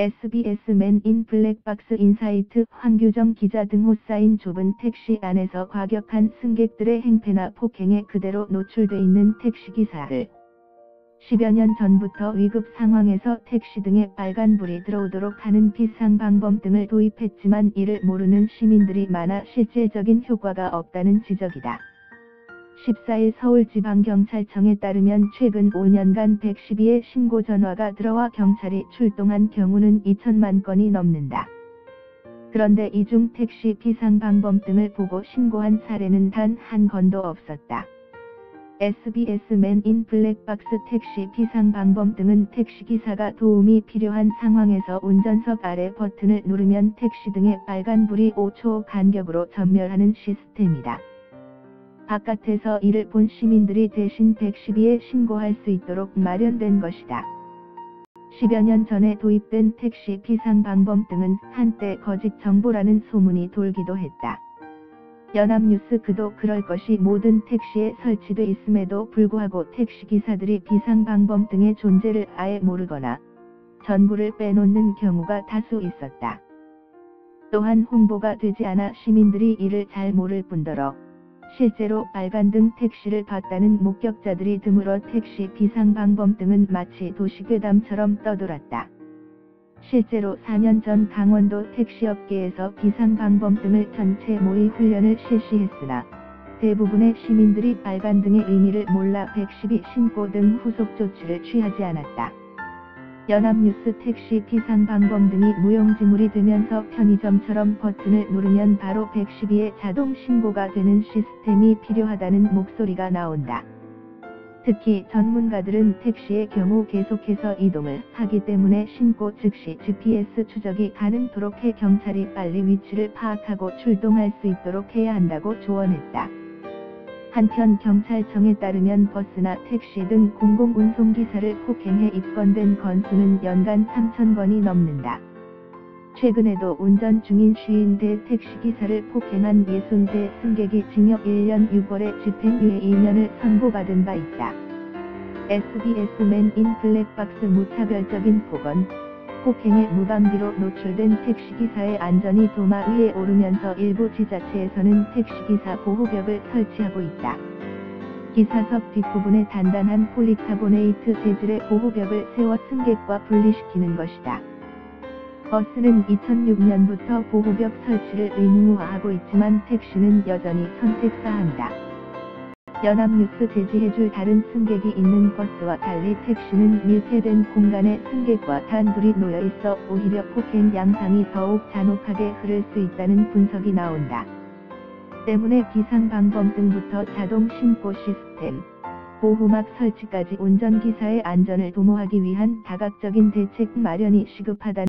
SBS 맨 인 블랙박스 인사이트 황규정 기자 등 호사인 좁은 택시 안에서 과격한 승객들의 행패나 폭행에 그대로 노출돼 있는 택시기사를 10여 년 전부터 위급 상황에서 택시 등에 빨간불이 들어오도록 하는 비상방범 등을 도입했지만 이를 모르는 시민들이 많아 실질적인 효과가 없다는 지적이다. 14일 서울지방경찰청에 따르면 최근 5년간 112의 신고 전화가 들어와 경찰이 출동한 경우는 2천만 건이 넘는다. 그런데 이 중 택시 비상방범 등을 보고 신고한 사례는 단 한 건도 없었다. SBS 맨 인 블랙박스 택시 비상방범 등은 택시기사가 도움이 필요한 상황에서 운전석 아래 버튼을 누르면 택시 등의 빨간불이 5초 간격으로 전멸하는 시스템이다. 바깥에서 이를 본 시민들이 대신 112에 신고할 수 있도록 마련된 것이다. 10여 년 전에 도입된 택시 비상방범 등은 한때 거짓 정보라는 소문이 돌기도 했다. 연합뉴스 그도 그럴 것이 모든 택시에 설치돼 있음에도 불구하고 택시기사들이 비상방범 등의 존재를 아예 모르거나 전부를 빼놓는 경우가 다수 있었다. 또한 홍보가 되지 않아 시민들이 이를 잘 모를 뿐더러 실제로 빨간등 택시를 봤다는 목격자들이 드물어 택시 비상방범 등은 마치 도시괴담처럼 떠돌았다. 실제로 4년 전 강원도 택시업계에서 비상방범 등을 전체 모의 훈련을 실시했으나 대부분의 시민들이 빨간등의 의미를 몰라 112 신고 등 후속 조치를 취하지 않았다. 연합뉴스 택시 비상방범 등이 무용지물이 되면서 편의점처럼 버튼을 누르면 바로 112에 자동 신고가 되는 시스템이 필요하다는 목소리가 나온다. 특히 전문가들은 택시의 경우 계속해서 이동을 하기 때문에 신고 즉시 GPS 추적이 가능토록 해 경찰이 빨리 위치를 파악하고 출동할 수 있도록 해야 한다고 조언했다. 한편 경찰청에 따르면 버스나 택시 등 공공운송기사를 폭행해 입건된 건수는 연간 3,000건이 넘는다. 최근에도 운전 중인 50대 택시기사를 폭행한 60대 승객이 징역 1년 6월에 집행유예 2년을 선고받은 바 있다. SBS 맨 인 블랙박스 무차별적인 폭언, 폭행에 무방비로 노출된 택시기사의 안전이 도마 위에 오르면서 일부 지자체에서는 택시기사 보호벽을 설치하고 있다. 기사석 뒷부분에 단단한 폴리카보네이트 재질의 보호벽을 세워 승객과 분리시키는 것이다. 버스는 2006년부터 보호벽 설치를 의무화하고 있지만 택시는 여전히 선택사항이다. 연합뉴스 제지해줄 다른 승객이 있는 버스와 달리 택시는 밀폐된 공간에 승객과 단둘이 놓여있어 오히려 폭행 양상이 더욱 잔혹하게 흐를 수 있다는 분석이 나온다. 때문에 비상방범 등부터 자동 신고 시스템, 보호막 설치까지 운전기사의 안전을 도모하기 위한 다각적인 대책 마련이 시급하다는